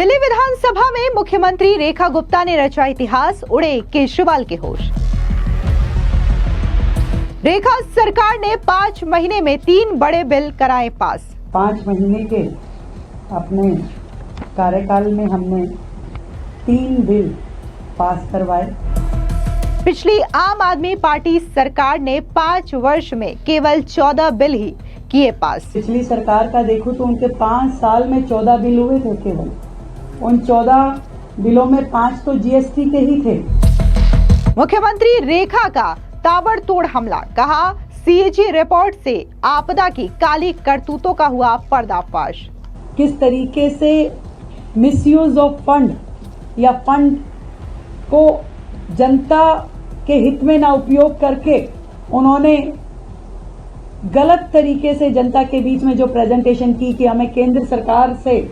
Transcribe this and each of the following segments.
दिल्ली विधानसभा में मुख्यमंत्री रेखा गुप्ता ने रचा इतिहास, उड़े केजरीवाल के होश। रेखा सरकार ने 5 महीने में 3 बड़े बिल कराए पास। 5 महीने के अपने कार्यकाल में हमने 3 बिल पास करवाए। पिछली आम आदमी पार्टी सरकार ने 5 वर्ष में केवल 14 बिल ही किए पास। पिछली सरकार का देखूं तो उनके 5 साल में 14 बिल हुए थे केवल। उन 14 बिलों में 5 तो जीएसटी के ही थे। मुख्यमंत्री रेखा का ताबड़तोड़ हमला, कहा सीएजी रिपोर्ट से आपदा की काली करतूतों का हुआ पर्दाफाश। किस तरीके से मिसयूज ऑफ फंड या फंड को जनता के हित में ना उपयोग करके उन्होंने गलत तरीके से जनता के बीच में जो प्रेजेंटेशन की कि हमें केंद्र सरकार से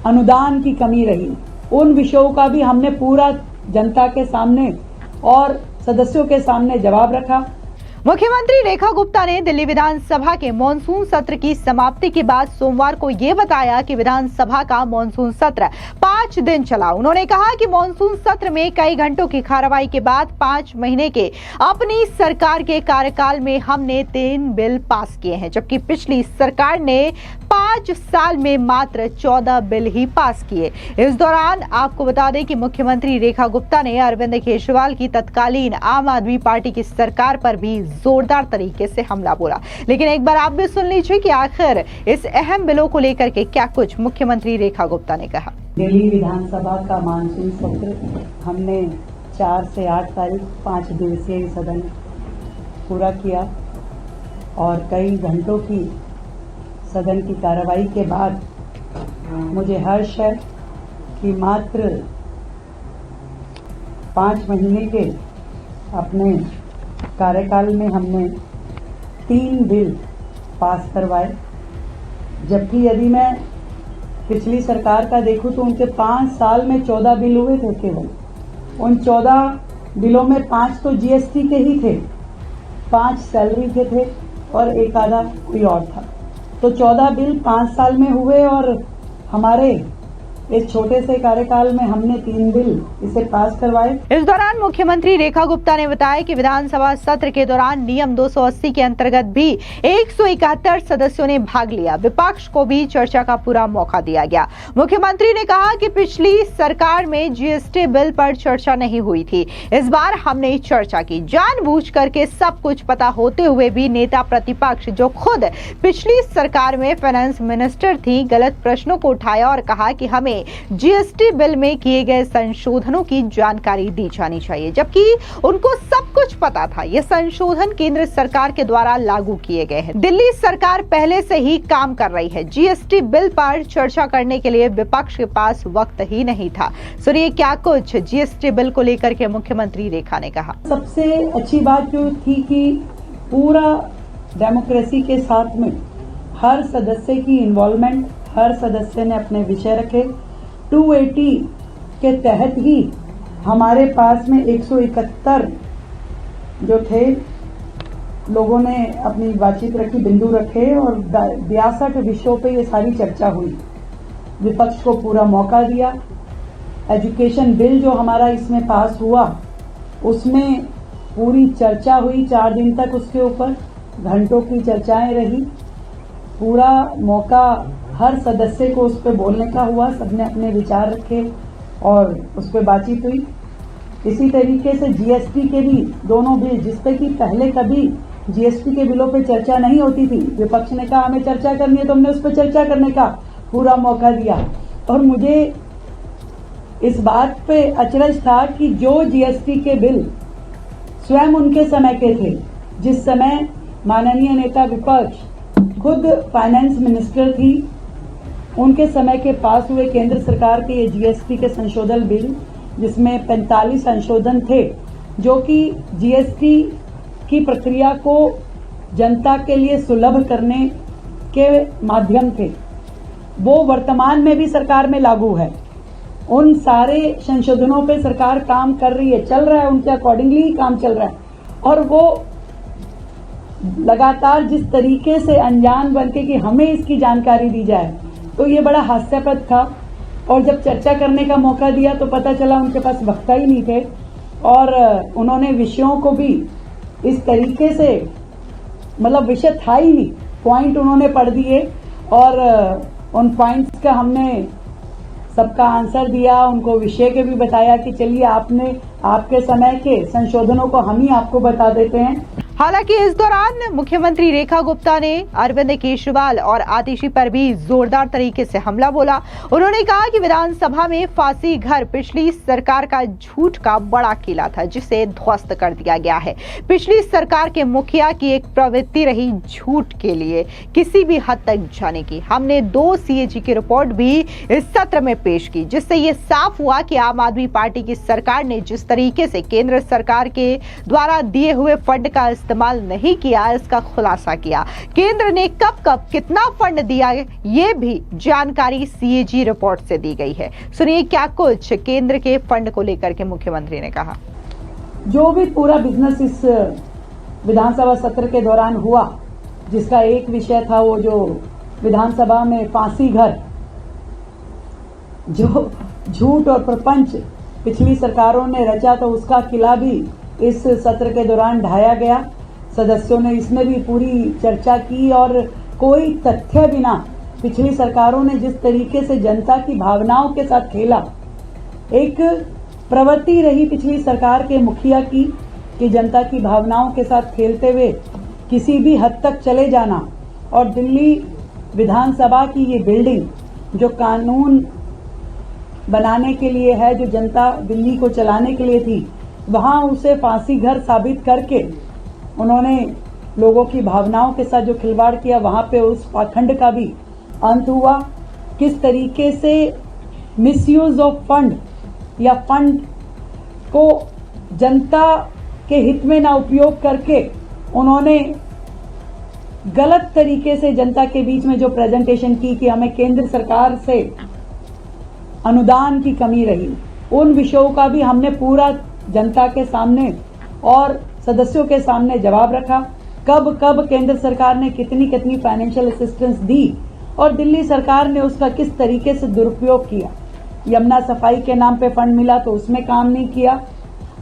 अनुदान की कमी रही, उन विषयों का भी हमने पूरा जनता के सामने और सदस्यों के सामने जवाब रखा। मुख्यमंत्री रेखा गुप्ता ने दिल्ली विधानसभा के मॉनसून सत्र की समाप्ति के बाद सोमवार को ये बताया कि विधानसभा का मॉनसून सत्र 5 दिन चला। उन्होंने कहा कि मॉनसून सत्र में कई घंटों की कार्रवाई के बाद 5 महीने के अपनी सरकार के कार्यकाल में हमने 3 बिल पास किए हैं, जबकि पिछली सरकार ने 5 साल में मात्र 14 बिल ही पास किए। इस दौरान आपको बता दें कि मुख्यमंत्री रेखा गुप्ता ने अरविंद केजरीवाल की तत्कालीन आम आदमी पार्टी की सरकार पर भी जोरदार तरीके से हमला बोला। लेकिन एक बार आप भी सुन लीजिए कि आखिर इस अहम बिलों को लेकर के क्या कुछ मुख्यमंत्री रेखा गुप्ता ने कहा। दिल्ली विधानसभा का मानसून सत्र हमने 4 से 8 तारीख 5 दिवसीय सदन पूरा किया और कई घंटों की सदन की कार्रवाई के बाद मुझे हर्ष है कि मात्र 5 महीने के अपने कार्यकाल में हमने 3 बिल पास करवाए, जबकि यदि मैं पिछली सरकार का देखूं तो उनके 5 साल में 14 बिल हुए थे केवल। उन 14 बिलों में 5 तो जीएसटी के ही थे, 5 सैलरी के थे और एक आधा कोई और था। तो 14 बिल 5 साल में हुए और हमारे इस छोटे से कार्यकाल में हमने 3 बिल इसे पास करवाए। इस दौरान मुख्यमंत्री रेखा गुप्ता ने बताया कि विधानसभा सत्र के दौरान नियम 280 के अंतर्गत भी 171 सदस्यों ने भाग लिया। विपक्ष को भी चर्चा का पूरा मौका दिया गया। मुख्यमंत्री ने कहा कि पिछली सरकार में जीएसटी बिल पर चर्चा नहीं हुई थी, इस बार हमने चर्चा की। जानबूझ करके सब कुछ पता होते हुए भी नेता प्रतिपक्ष जो खुद पिछली सरकार में फाइनेंस मिनिस्टर थी, गलत प्रश्नों को उठाया और कहा कि हमें जीएसटी बिल में किए गए संशोधनों की जानकारी दी जानी चाहिए, जबकि उनको सब कुछ पता था। ये संशोधन केंद्र सरकार के द्वारा लागू किए गए हैं। दिल्ली सरकार पहले से ही काम कर रही है। जीएसटी बिल पर चर्चा करने के लिए विपक्ष के पास वक्त ही नहीं था। सुनिए क्या कुछ जीएसटी बिल को लेकर के मुख्यमंत्री रेखा ने कहा। सबसे अच्छी बात जो थी कि पूरा डेमोक्रेसी के साथ में हर सदस्य की इन्वॉल्वमेंट, हर सदस्य ने अपने विषय रखे। 280 के तहत ही हमारे पास में 171 जो थे लोगों ने अपनी बातचीत रखी, बिंदु रखे और 62 विषयों पे ये सारी चर्चा हुई। विपक्ष को पूरा मौका दिया। एजुकेशन बिल जो हमारा इसमें पास हुआ उसमें पूरी चर्चा हुई 4 दिन तक, उसके ऊपर घंटों की चर्चाएं रही। पूरा मौका हर सदस्य को उस पर बोलने का हुआ, सबने अपने विचार रखे और उस पर बातचीत हुई। इसी तरीके से जीएसटी के भी दोनों बिल, जिसपे कि पहले कभी जीएसटी के बिलों पे चर्चा नहीं होती थी, विपक्ष ने कहा हमें चर्चा करनी है तो हमने उस पर चर्चा करने का पूरा मौका दिया। और मुझे इस बात पे अचरज था कि जो जीएसटी के बिल स्वयं उनके समय के थे, जिस समय माननीय नेता विपक्ष खुद फाइनेंस मिनिस्टर थी, उनके समय के पास हुए केंद्र सरकार के ये जीएसटी के संशोधन बिल, जिसमें 45 संशोधन थे जो कि जीएसटी की प्रक्रिया को जनता के लिए सुलभ करने के माध्यम थे, वो वर्तमान में भी सरकार में लागू है। उन सारे संशोधनों पे सरकार काम कर रही है, चल रहा है, उनके अकॉर्डिंगली ही काम चल रहा है। और वो लगातार जिस तरीके से अनजान बनके कि हमें इसकी जानकारी दी जाए, तो ये बड़ा हास्यास्पद था और जब चर्चा करने का मौका दिया तो पता चला उनके पास वक्ता ही नहीं थे और उन्होंने विषयों को भी इस तरीके से, मतलब विषय था ही नहीं, पॉइंट उन्होंने पढ़ दिए और उन पॉइंट्स का हमने सबका आंसर दिया, उनको विषय के भी बताया कि चलिए आपके समय के संशोधनों को हम ही आपको बता देते हैं। हालांकि इस दौरान मुख्यमंत्री रेखा गुप्ता ने अरविंद केजरीवाल और आतिशी पर भी जोरदार तरीके से हमला बोला। उन्होंने कहा कि विधानसभा में फांसी घर पिछली सरकार का झूठ का बड़ा किला था, जिसे ध्वस्त कर दिया गया है। पिछली सरकार के मुखिया की एक प्रवृत्ति रही झूठ के लिए किसी भी हद तक जाने की। हमने 2 CAG की रिपोर्ट भी इस सत्र में पेश की, जिससे ये साफ हुआ कि आम आदमी पार्टी की सरकार ने जिस तरीके से केंद्र सरकार के द्वारा दिए हुए फंड का इस्तेमाल नहीं किया, इसका खुलासा किया। केंद्र ने कब कितना फंड दिया, ये भी जानकारी CAG रिपोर्ट से दी गई है। सुनिए क्या कुछ केंद्र के फंड को लेकर के मुख्यमंत्री ने कहा। जो भी पूरा बिजनेस इस विधानसभा सत्र के दौरान हुआ, जिसका एक विषय था वो जो विधानसभा में फांसी घर, जो झूठ और प्रपंच पिछली सरकारों ने रचा, तो उसका किला भी इस सत्र के दौरान ढाया गया। सदस्यों ने इसमें भी पूरी चर्चा की और कोई तथ्य बिना पिछली सरकारों ने जिस तरीके से जनता की भावनाओं के साथ खेला, एक प्रवृत्ति रही पिछली सरकार के मुखिया की कि जनता की भावनाओं के साथ खेलते हुए किसी भी हद तक चले जाना। और दिल्ली विधानसभा की ये बिल्डिंग जो कानून बनाने के लिए है, जो जनता दिल्ली को चलाने के लिए थी, वहां उसे फांसी घर साबित करके उन्होंने लोगों की भावनाओं के साथ जो खिलवाड़ किया, वहां पे उस पाखंड का भी अंत हुआ। किस तरीके से मिसयूज ऑफ फंड या फंड को जनता के हित में ना उपयोग करके उन्होंने गलत तरीके से जनता के बीच में जो प्रेजेंटेशन की कि हमें केंद्र सरकार से अनुदान की कमी रही, उन विषयों का भी हमने पूरा जनता के सामने और सदस्यों के सामने जवाब रखा। कब केंद्र सरकार ने कितनी फाइनेंशियल असिस्टेंस दी और दिल्ली सरकार ने उसका किस तरीके से दुरुपयोग किया। यमुना सफाई के नाम पे फंड मिला तो उसमें काम नहीं किया,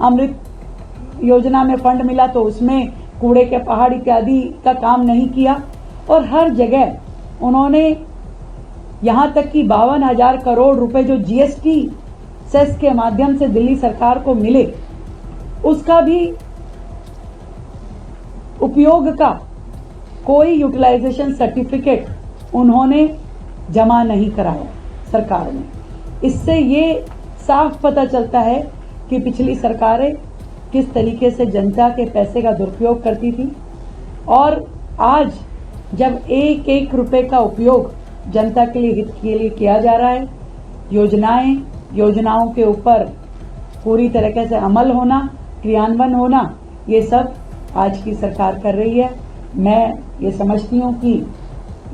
अमृत योजना में फंड मिला तो उसमें कूड़े के पहाड़ इत्यादि का काम नहीं किया। और हर जगह उन्होंने यहां तक कि 52,000 करोड़ रुपए जो GST सेस के माध्यम से दिल्ली सरकार को मिले, उसका भी उपयोग का कोई यूटिलाइजेशन सर्टिफिकेट उन्होंने जमा नहीं कराया सरकार ने। इससे ये साफ पता चलता है कि पिछली सरकारें किस तरीके से जनता के पैसे का दुरुपयोग करती थी। और आज जब एक रुपए का उपयोग जनता के लिए, हित के लिए किया जा रहा है, योजनाओं के ऊपर पूरी तरीके से अमल होना, क्रियान्वयन होना, ये सब आज की सरकार कर रही है। मैं ये समझती हूँ कि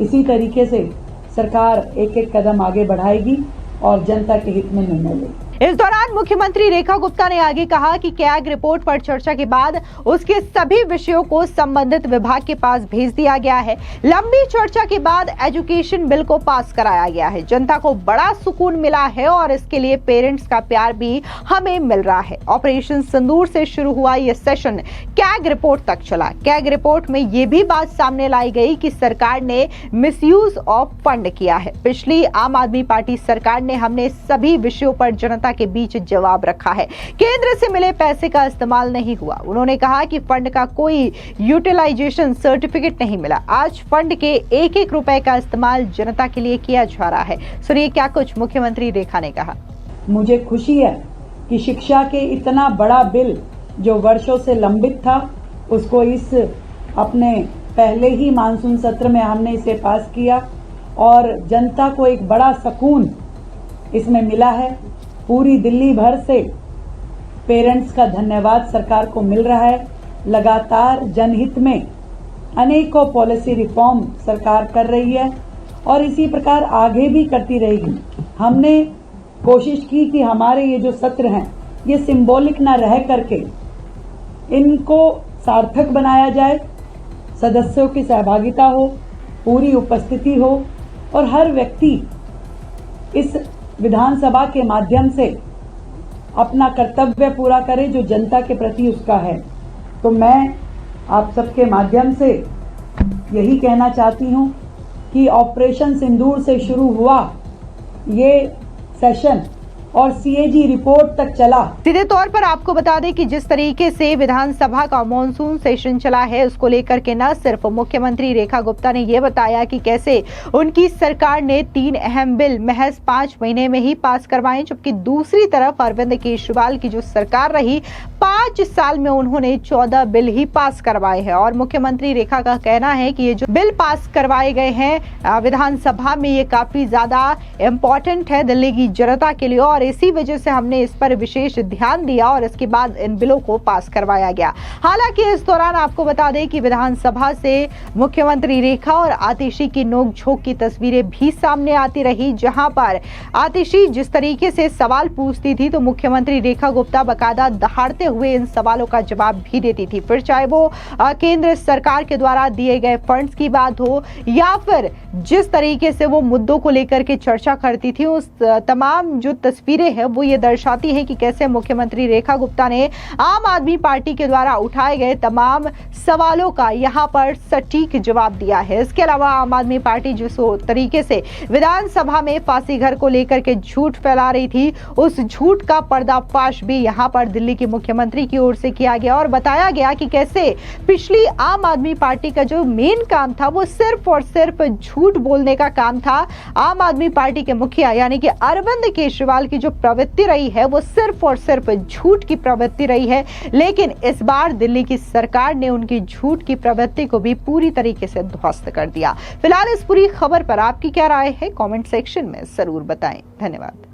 इसी तरीके से सरकार एक कदम आगे बढ़ाएगी और जनता के हित में निर्णय लेगी। इस दौरान मुख्यमंत्री रेखा गुप्ता ने आगे कहा कि कैग रिपोर्ट पर चर्चा के बाद उसके सभी विषयों को संबंधित विभाग के पास भेज दिया गया है। लंबी चर्चा के बाद एजुकेशन बिल को पास कराया गया है। जनता को बड़ा सुकून मिला है और इसके लिए पेरेंट्स का प्यार भी हमें मिल रहा है। ऑपरेशन सिंदूर से शुरू हुआ यह सेशन कैग रिपोर्ट तक चला। कैग रिपोर्ट में यह भी बात सामने लाई गई कि सरकार ने मिसयूज ऑफ फंड किया है। पिछली आम आदमी पार्टी सरकार ने हमने सभी विषयों पर जनता के बीच जवाब रखा है। केंद्र से मिले पैसे का इस्तेमाल नहीं हुआ। उन्होंने कहा कि फंड का कोई यूटिलाइजेशन सर्टिफिकेट नहीं मिला। आज फंड के एक रुपए का इस्तेमाल जनता के लिए किया जा रहा है। सुनिए क्या कुछ मुख्यमंत्री रेखा ने कहा। मुझे खुशी है कि शिक्षा के इतना बड़ा बिल जो वर्षों से लंबित था, उसको इस अपने पहले ही मानसून सत्र में हमने इसे पास किया और जनता को एक बड़ा सुकून इसमें मिला है। पूरी दिल्ली भर से पेरेंट्स का धन्यवाद सरकार को मिल रहा है। लगातार जनहित में अनेकों पॉलिसी रिफॉर्म सरकार कर रही है और इसी प्रकार आगे भी करती रहेगी। हमने कोशिश की कि हमारे ये जो सत्र हैं ये सिंबॉलिक ना रह करके इनको सार्थक बनाया जाए, सदस्यों की सहभागिता हो, पूरी उपस्थिति हो और हर व्यक्ति इस विधानसभा के माध्यम से अपना कर्तव्य पूरा करे जो जनता के प्रति उसका है। तो मैं आप सबके माध्यम से यही कहना चाहती हूं कि ऑपरेशन सिंदूर से शुरू हुआ ये सेशन और सीएजी रिपोर्ट तक चला। सीधे तौर पर आपको बता दें कि जिस तरीके से विधानसभा का मॉनसून सेशन चला है उसको लेकर के न सिर्फ मुख्यमंत्री रेखा गुप्ता ने ये बताया कि कैसे उनकी सरकार ने 3 अहम बिल महज 5 महीने में ही पास करवाए, जबकि दूसरी तरफ अरविंद केजरीवाल की जो सरकार रही 5 साल में उन्होंने 14 बिल ही पास करवाए हैं। और मुख्यमंत्री रेखा का कहना है कि ये जो बिल पास करवाए गए हैं विधानसभा में ये काफी ज्यादा इम्पोर्टेंट है दिल्ली की जनता के लिए, और इसी वजह से हमने इस पर विशेष ध्यान दिया और इसके बाद इन बिलों को पास करवाया गया। हालांकि इस दौरान आपको बता दें कि विधानसभा से मुख्यमंत्री रेखा और आतिशी की नोकझोंक की तस्वीरें भी सामने आती रही, जहां पर आतिशी जिस तरीके से सवाल पूछती थी तो मुख्यमंत्री रेखा गुप्ता बकायदा दहाड़ते हुए इन सवालों का जवाब भी देती थी। फिर चाहे वो केंद्र सरकार के द्वारा दिए गए फंड्स की बात हो या फिर जिस तरीके से वो मुद्दों को लेकर के चर्चा करती थी, उस तमाम जो तस्वीरें हैं वो ये दर्शाती हैं कि कैसे मुख्यमंत्री रेखा गुप्ता ने आम आदमी पार्टी के द्वारा उठाए गए तमाम सवालों का यहां पर सटीक जवाब दिया है। इसके अलावा आम आदमी पार्टी जिस तरीके से विधानसभा में फांसी घर को लेकर के झूठ फैला रही थी, उस झूठ का पर्दाफाश भी यहां पर दिल्ली के मुख्यमंत्री की ओर से किया गया और बताया गया कि कैसे पिछली आम आदमी पार्टी का जो मेन काम था वो सिर्फ और सिर्फ झूठ बोलने का काम था। आम आदमी पार्टी के मुखिया यानी कि अरविंद केजरीवाल की जो प्रवृत्ति रही है वो सिर्फ और सिर्फ झूठ की प्रवृत्ति रही है, लेकिन इस बार दिल्ली की सरकार ने उनकी झूठ की प्रवृत्ति को भी पूरी तरीके से ध्वस्त कर दिया। फिलहाल इस पूरी खबर पर आपकी क्या राय है, कमेंट सेक्शन में जरूर बताएं। धन्यवाद।